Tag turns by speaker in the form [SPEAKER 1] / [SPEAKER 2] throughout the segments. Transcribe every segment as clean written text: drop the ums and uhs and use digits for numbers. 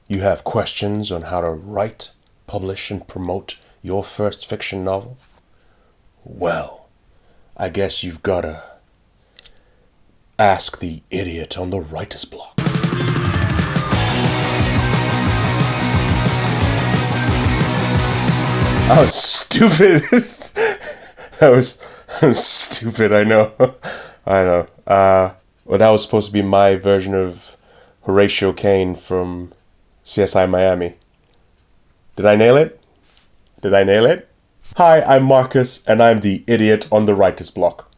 [SPEAKER 1] You have questions on how to write, publish, and promote your first fiction novel? Well, I guess you've gotta ask the idiot on the writer's block. That was stupid. that was stupid, I know. I know. Well, that was supposed to be my version of Horatio Kane from CSI Miami. Did I nail it? Did I nail it? Hi, I'm Marcus, and I'm the idiot on the writer's block.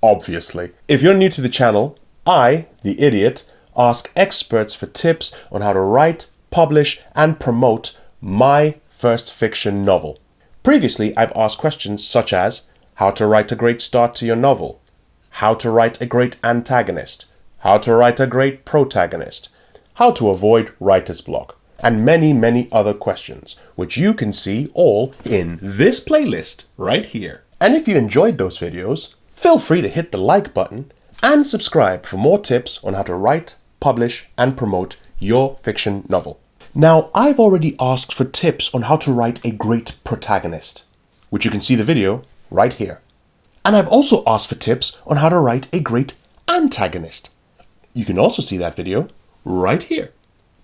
[SPEAKER 1] Obviously. If you're new to the channel, I, the idiot, ask experts for tips on how to write, publish, and promote my first fiction novel. Previously, I've asked questions such as how to write a great start to your novel, how to write a great antagonist, how to write a great protagonist, how to avoid writer's block, and many, many other questions, which you can see all in this playlist right here. And if you enjoyed those videos, feel free to hit the like button and subscribe for more tips on how to write, publish, and promote your fiction novel. Now, I've already asked for tips on how to write a great protagonist, which you can see the video right here. And I've also asked for tips on how to write a great antagonist. You can also see that video right here.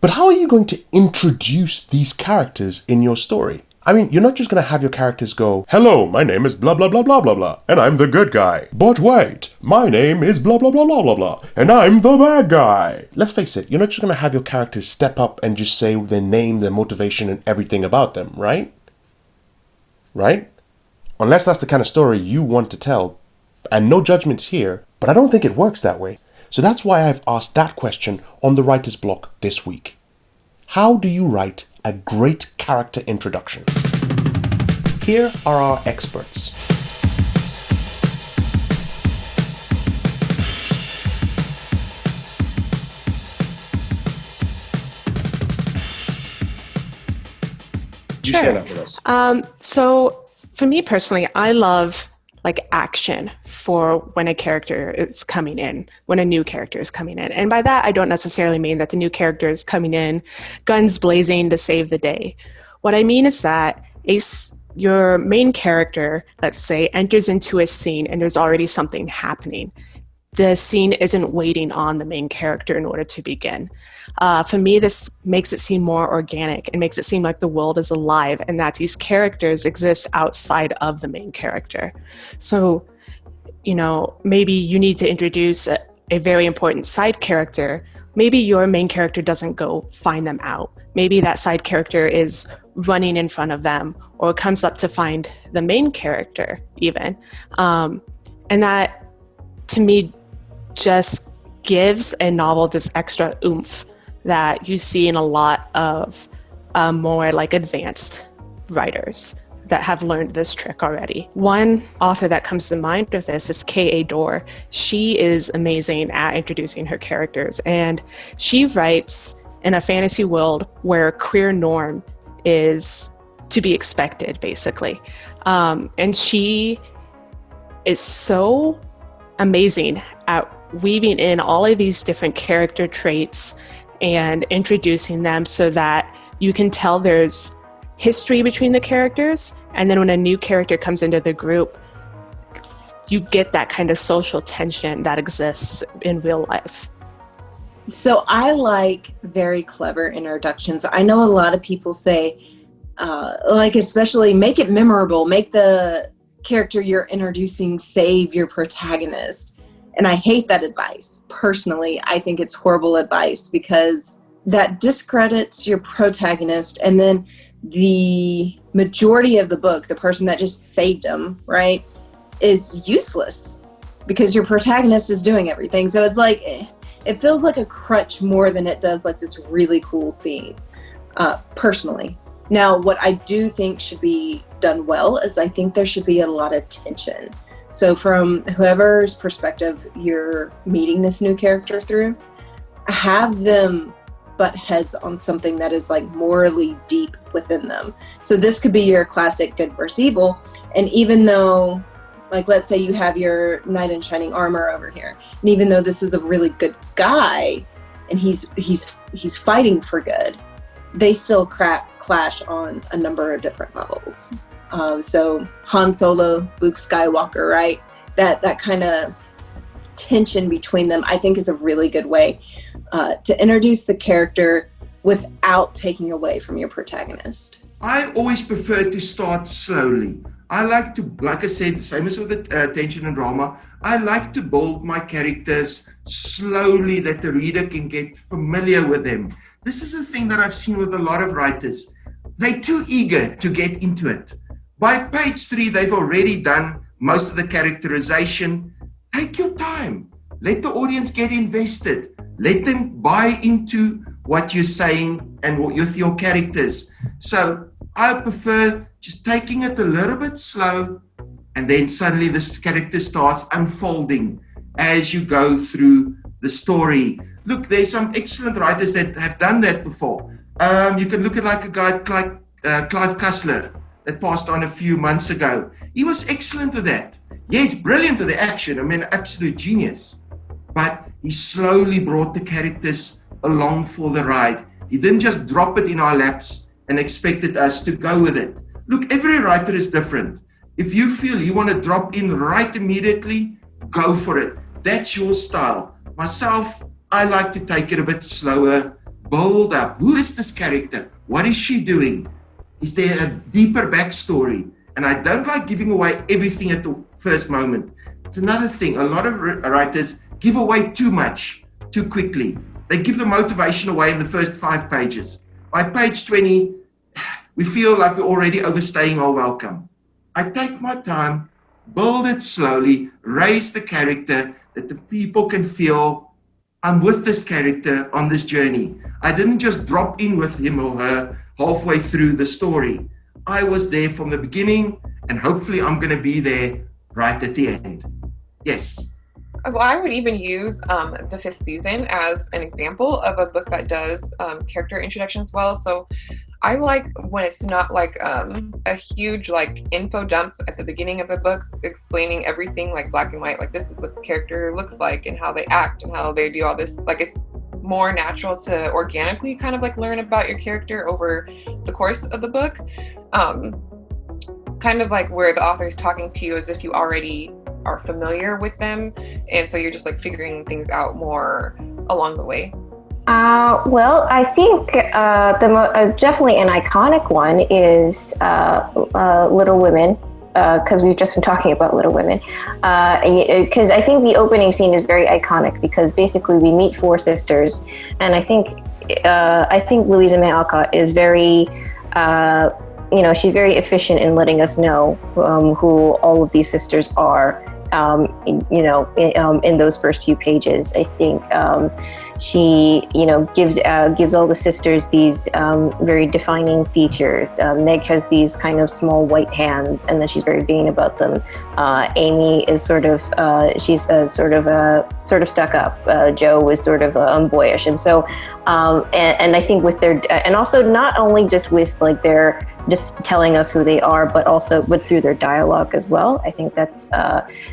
[SPEAKER 1] But how are you going to introduce these characters in your story? I mean, you're not just going to have your characters go, "Hello, my name is blah blah blah blah blah blah, and I'm the good guy. But wait, my name is blah blah blah blah blah blah, and I'm the bad guy." Let's face it, you're not just going to have your characters step up and just say their name, their motivation, and everything about them, right? Right? Unless that's the kind of story you want to tell. And no judgments here, but I don't think it works that way. So that's why I've asked that question on the writer's block this week. How do you write a great character introduction? Here are our experts. You
[SPEAKER 2] Sure.
[SPEAKER 1] share that with us.
[SPEAKER 2] So for me personally, I love action for when a character is coming in, when a new character is coming in. And by that, I don't necessarily mean that the new character is coming in guns blazing to save the day. What I mean is that your main character, let's say, enters into a scene and there's already something happening. The scene isn't waiting on the main character in order to begin. For me, this makes it seem more organic. It makes it seem like the world is alive and that these characters exist outside of the main character. So, maybe you need to introduce a very important side character. Maybe your main character doesn't go find them out. Maybe that side character is running in front of them or comes up to find the main character even. And that, to me, just gives a novel this extra oomph that you see in a lot of more advanced writers that have learned this trick already. One author that comes to mind with this is K.A. Black. She is amazing at introducing her characters, and she writes in a fantasy world where queer norm is to be expected, basically. And she is so amazing at weaving in all of these different character traits and introducing them so that you can tell there's history between the characters, and then when a new character comes into the group, you get that kind of social tension that exists in real life.
[SPEAKER 3] So I like very clever introductions. I know a lot of people say, especially make it memorable, make the character you're introducing save your protagonist. And I hate that advice. Personally, I think it's horrible advice because that discredits your protagonist, and then the majority of the book, the person that just saved him, right, is useless because your protagonist is doing everything. So it's it feels like a crutch more than it does this really cool scene, personally. Now, what I do think should be done well is I think there should be a lot of tension. So from whoever's perspective you're meeting this new character through, have them butt heads on something that is morally deep within them. So this could be your classic good versus evil. And even though, let's say you have your knight in shining armor over here, and even though this is a really good guy and he's fighting for good, they still clash on a number of different levels. So Han Solo, Luke Skywalker, right? That kind of tension between them, I think, is a really good way to introduce the character without taking away from your protagonist.
[SPEAKER 4] I always prefer to start slowly. I like to, like I said, same as with the tension and drama, I like to build my characters slowly that the reader can get familiar with them. This is a thing that I've seen with a lot of writers. They're too eager to get into it. By page 3, they've already done most of the characterization. Take your time. Let the audience get invested. Let them buy into what you're saying and with your characters. So I prefer just taking it a little bit slow, and then suddenly this character starts unfolding as you go through the story. Look, there's some excellent writers that have done that before. You can look at like a guy like Clive Cussler that passed on a few months ago. He was excellent with that. Yes, brilliant with the action. I mean, absolute genius. But he slowly brought the characters along for the ride. He didn't just drop it in our laps and expected us to go with it. Look, every writer is different. If you feel you want to drop in right immediately, go for it. That's your style. Myself, I like to take it a bit slower, build up. Who is this character? What is she doing? Is there a deeper backstory? And I don't like giving away everything at the first moment. It's another thing. A lot of writers give away too much, too quickly. They give the motivation away in the first 5 pages. By page 20, we feel like we're already overstaying our welcome. I take my time, build it slowly, raise the character that the people can feel I'm with this character on this journey. I didn't just drop in with him or her halfway through the story. I was there from the beginning, and hopefully I'm going to be there right at the end. Yes.
[SPEAKER 5] Well, I would even use the 5th season as an example of a book that does character introduction as well. So I like when it's not like a huge like info dump at the beginning of the book explaining everything like black and white, like this is what the character looks like and how they act and how they do all this. Like it's more natural to organically kind of like learn about your character over the course of the book. Kind of like where the author is talking to you as if you already are familiar with them, and so you're just like figuring things out more along the way.
[SPEAKER 6] Well, I think definitely an iconic one is Little Women, because we've just been talking about Little Women. Because I think the opening scene is very iconic because basically we meet 4 sisters, and I think Louisa May Alcott is very, she's very efficient in letting us know who all of these sisters are. In those first few pages, I think she, gives all the sisters these very defining features. Meg has these kind of small white hands, and then she's very vain about them. Amy is sort of sort of stuck up. Jo was sort of boyish, and so and I think with their and also not only just with like their just telling us who they are, but also through their dialogue as well. I think that's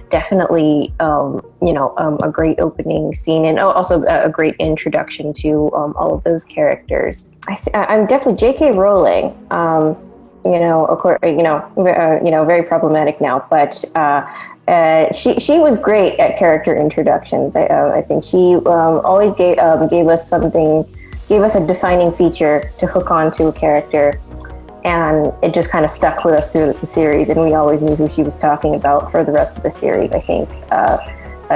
[SPEAKER 6] definitely a great opening scene, and also a great introduction to all of those characters. I'm definitely J.K. Rowling. Of course, very problematic now, but she was great at character introductions. I think she always gave us a defining feature to hook onto a character. And it just kind of stuck with us through the series, and we always knew who she was talking about for the rest of the series. I think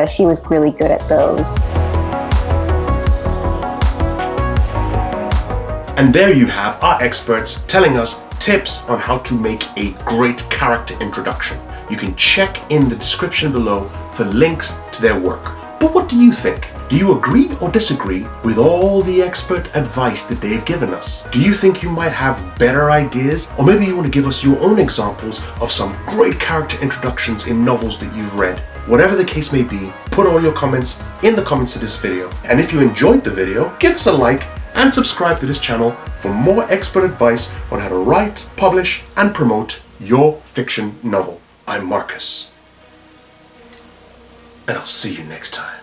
[SPEAKER 6] she was really good at those.
[SPEAKER 1] And there you have our experts telling us tips on how to make a great character introduction. You can check in the description below for links to their work. But what do you think? Do you agree or disagree with all the expert advice that they've given us? Do you think you might have better ideas? Or maybe you want to give us your own examples of some great character introductions in novels that you've read? Whatever the case may be, put all your comments in the comments of this video. And if you enjoyed the video, give us a like and subscribe to this channel for more expert advice on how to write, publish, and promote your fiction novel. I'm Marcus, and I'll see you next time.